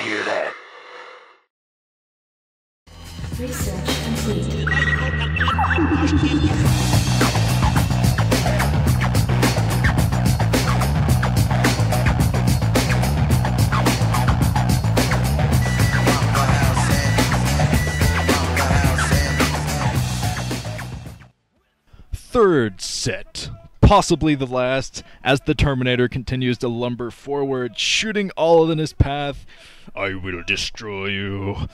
hear that. Research complete. Third set, possibly the last, as the Terminator continues to lumber forward, shooting all in his path. I will destroy you.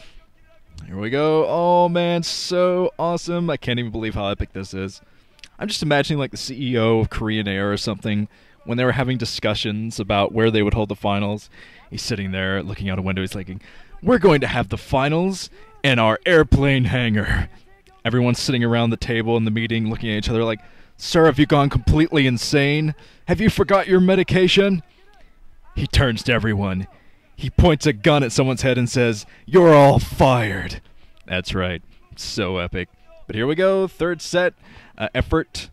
Here we go. Oh man, so awesome. I can't even believe how epic this is. I'm just imagining like the CEO of Korean Air or something, when they were having discussions about where they would hold the finals. He's sitting there looking out a window, he's like, we're going to have the finals in our airplane hangar. Everyone's sitting around the table in the meeting looking at each other like, sir, have you gone completely insane? Have you forgot your medication? He turns to everyone. He points a gun at someone's head and says, you're all fired. That's right. So epic. But here we go. Third set. EffOrt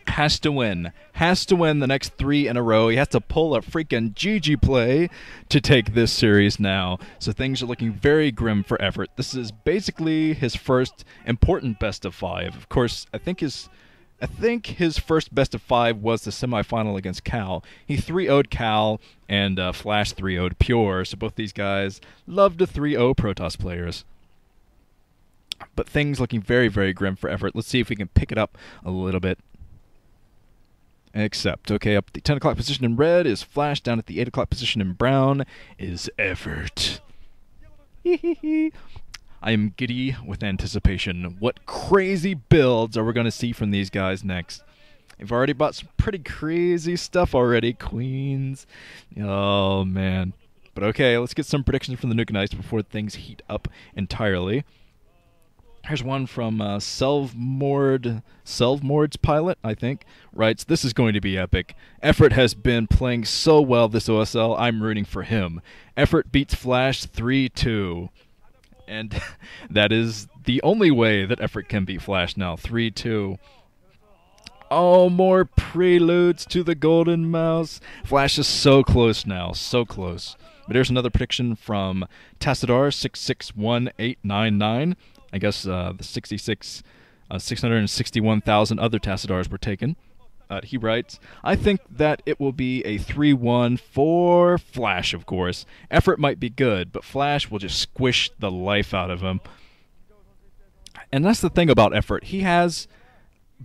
has to win. Has to win the next 3 in a row. He has to pull a freaking GG play to take this series now. So things are looking very grim for EffOrt. This is basically his first important best of 5. Of course, I think his first best of 5 was the semifinal against Cal. He 3-0'd Cal and Flash 3-0'd Pure. So both these guys love to 3-0 Protoss players. But things looking very, very grim for EffOrt. Let's see if we can pick it up a little bit. Except, okay, up at the 10 o'clock position in red is Flash. Down at the 8 o'clock position in brown is EffOrt. I am giddy with anticipation. What crazy builds are we going to see from these guys next? They've already bought some pretty crazy stuff already. Queens. Oh, man. But okay, let's get some predictions from the Nuke and Ice before things heat up entirely. Here's one from Selvmord's pilot, I think, writes, this is going to be epic. EffOrt has been playing so well this OSL, I'm rooting for him. EffOrt beats Flash 3-2. And that is the only way that EffOrt can beat Flash now, 3-2. Oh, more preludes to the Golden Mouse. Flash is so close now, so close. But here's another prediction from Tassadar 661899. I guess the 661,000 other Tassadars were taken. He writes, I think that it will be a 3-1 for Flash, of course. EffOrt might be good, but Flash will just squish the life out of him. And that's the thing about EffOrt. He has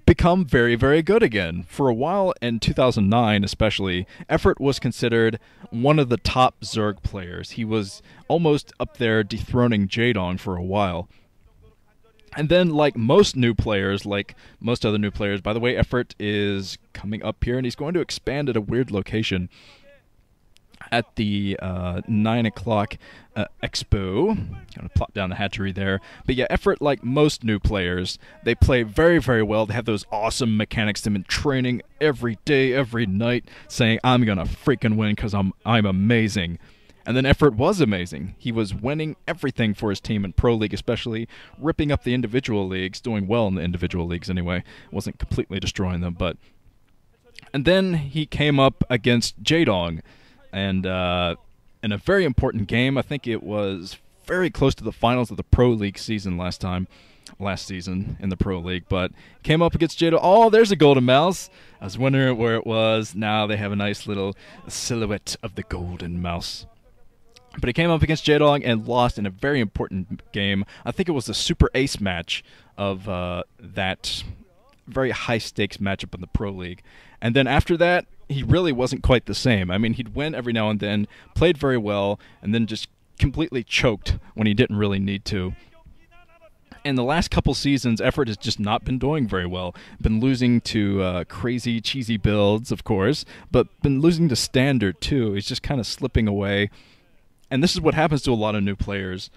become very, very good again. For a while, in 2009 especially, EffOrt was considered one of the top Zerg players. He was almost up there dethroning Jaedong for a while. And then, like most new players, like most other new players, by the way, EffOrt is coming up here, and he's going to expand at a weird location at the 9 o'clock expo. I'm going to plop down the hatchery there. But yeah, EffOrt, like most new players, they play very, very well. They have those awesome mechanics. They've been training every day, every night, saying, I'm going to freaking win because I'm amazing. And then EffOrt was amazing. He was winning everything for his team in Pro League, especially ripping up the individual leagues, doing well in the individual leagues anyway. Wasn't completely destroying them, but... And then he came up against Jaedong, and in a very important game, I think it was very close to the finals of the Pro League season last season in the Pro League, but came up against Jaedong. Oh, there's a Golden Mouse. I was wondering where it was. Now they have a nice little silhouette of the Golden Mouse. But he came up against Jaedong and lost in a very important game. I think it was the Super Ace match of that very high-stakes matchup in the Pro League. And then after that, he really wasn't quite the same. I mean, he'd win every now and then, played very well, and then just completely choked when he didn't really need to. In the last couple seasons, EffOrt has just not been doing very well. Been losing to crazy, cheesy builds, of course, but been losing to standard, too. He's just kind of slipping away. And this is what happens to a lot of new players.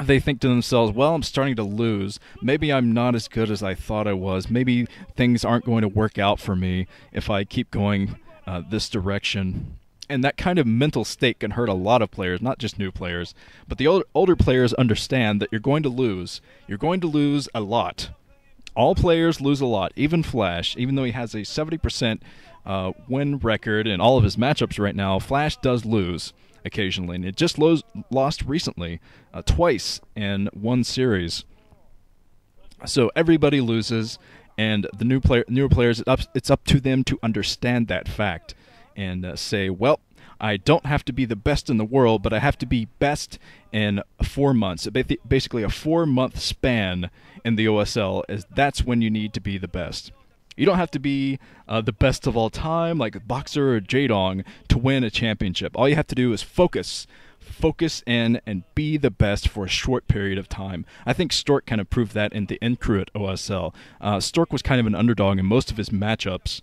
They think to themselves, well, I'm starting to lose. Maybe I'm not as good as I thought I was. Maybe things aren't going to work out for me if I keep going this direction. And that kind of mental state can hurt a lot of players, not just new players. But the older players understand that you're going to lose. You're going to lose a lot. All players lose a lot, even Flash. Even though he has a 70% win record in all of his matchups right now, Flash does lose. occasionally, and it just lost recently, twice in one series. So everybody loses, and the newer players, it's up to them to understand that fact and say, well, I don't have to be the best in the world, but I have to be best in 4 months. Basically a 4-month span in the OSL, that's when you need to be the best. You don't have to be the best of all time like Boxer or Jaedong to win a championship. All you have to do is focus in and be the best for a short period of time. I think Stork kind of proved that in the EffOrt OSL. Stork was kind of an underdog in most of his matchups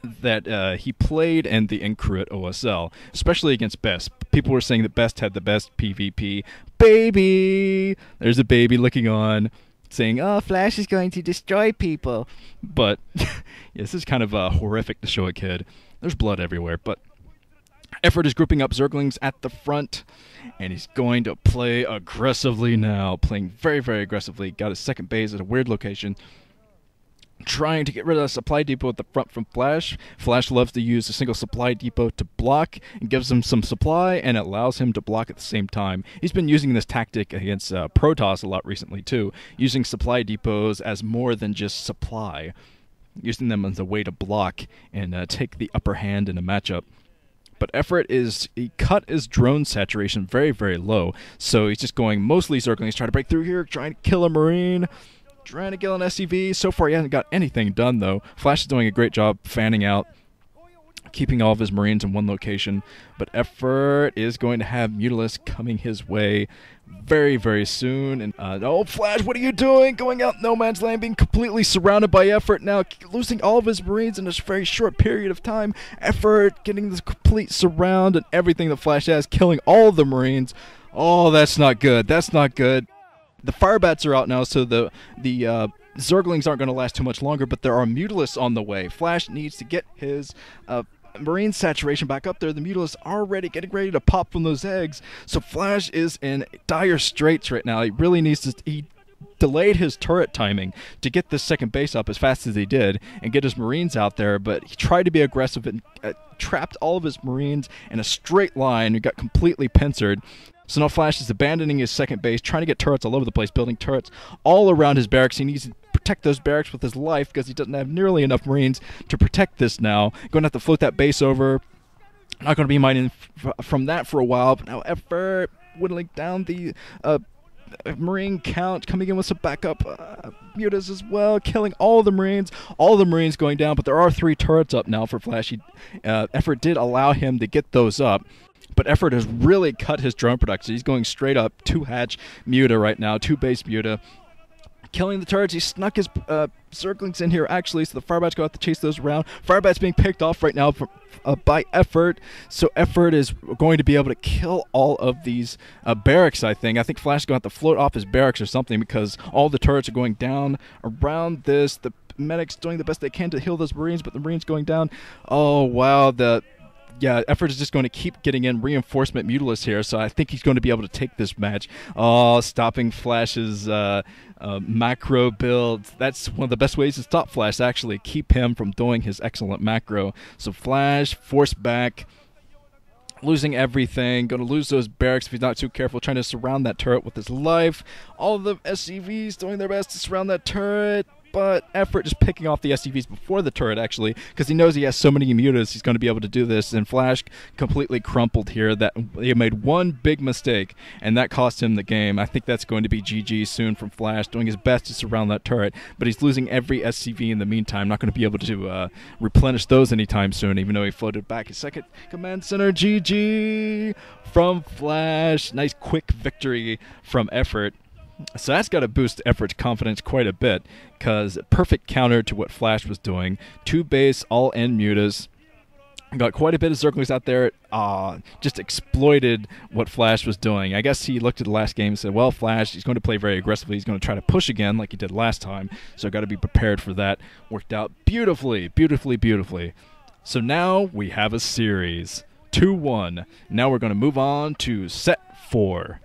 that he played in the EffOrt OSL, especially against Best. People were saying that Best had the best PvP. Baby! There's a baby looking on, saying, oh, Flash is going to destroy people. But yeah, this is kind of horrific to show a kid. There's blood everywhere, but EffOrt is grouping up Zerglings at the front, and he's going to play aggressively now, playing very, very aggressively. Got his second base at a weird location, trying to get rid of the supply depot at the front from Flash. Flash loves to use a single supply depot to block, and gives him some supply, and it allows him to block at the same time. He's been using this tactic against Protoss a lot recently, too, using supply depots as more than just supply, using them as a way to block and take the upper hand in a matchup. But EffOrt he cut his drone saturation very, very low, so he's just going mostly Zerglings, trying to break through here, trying to kill a Marine, trying to kill an SCV. So far, he hasn't got anything done, though. Flash is doing a great job fanning out, keeping all of his Marines in one location. But EffOrt is going to have Mutalisk coming his way very, very soon. And oh, Flash, what are you doing? Going out no man's land, being completely surrounded by EffOrt now, losing all of his Marines in a very short period of time. EffOrt getting this complete surround and everything that Flash has, killing all of the Marines. Oh, that's not good. That's not good. The Firebats are out now, so the Zerglings aren't going to last too much longer, but there are Mutalisks on the way. Flash needs to get his Marine saturation back up there. The Mutalisks are already getting ready to pop from those eggs, so Flash is in dire straits right now. He really needs to... He delayed his turret timing to get this second base up as fast as he did and get his Marines out there, but he tried to be aggressive and trapped all of his Marines in a straight line and got completely pincered. So now Flash is abandoning his second base, trying to get turrets all over the place, building turrets all around his barracks. He needs to protect those barracks with his life because he doesn't have nearly enough Marines to protect this now. Going to have to float that base over. Not going to be mining from that for a while, but now EffOrt whittling down the Marine count, coming in with some backup mutas as well, killing all the Marines. All the Marines going down, but there are 3 turrets up now for Flash. EffOrt did allow him to get those up. But EffOrt has really cut his drone production. He's going straight up 2-hatch Muta right now, 2-base Muta. Killing the turrets. He snuck his Zerglings in here, actually, so the Firebats go out to chase those around. Firebats being picked off right now by EffOrt. So EffOrt is going to be able to kill all of these barracks, I think. I think Flash is going to have to float off his barracks or something because all the turrets are going down around this. The medics doing the best they can to heal those Marines, but the Marines going down. Oh, wow. Yeah, EffOrt is just going to keep getting in reinforcement Mutalisks here, so I think he's going to be able to take this match. Oh, stopping Flash's macro builds. That's one of the best ways to stop Flash, actually. Keep him from doing his excellent macro. So Flash, forced back, losing everything. Going to lose those barracks if he's not too careful, trying to surround that turret with his life. All of the SCVs doing their best to surround that turret. But EffOrt just picking off the SCVs before the turret, actually, because he knows he has so many mutas, he's going to be able to do this. And Flash completely crumpled here. That he made one big mistake, and that cost him the game. I think that's going to be GG soon from Flash, doing his best to surround that turret. But he's losing every SCV in the meantime. Not going to be able to replenish those anytime soon, even though he floated back his second command center. GG from Flash. Nice quick victory from EffOrt. So that's got to boost EffOrt's confidence quite a bit, because perfect counter to what Flash was doing. 2-base, all-in mutas. Got quite a bit of Zerglings out there. Just exploited what Flash was doing. I guess he looked at the last game and said, well, Flash, he's going to play very aggressively. He's going to try to push again like he did last time. So got to be prepared for that. Worked out beautifully, beautifully, beautifully. So now we have a series. 2-1. Now we're going to move on to set 4.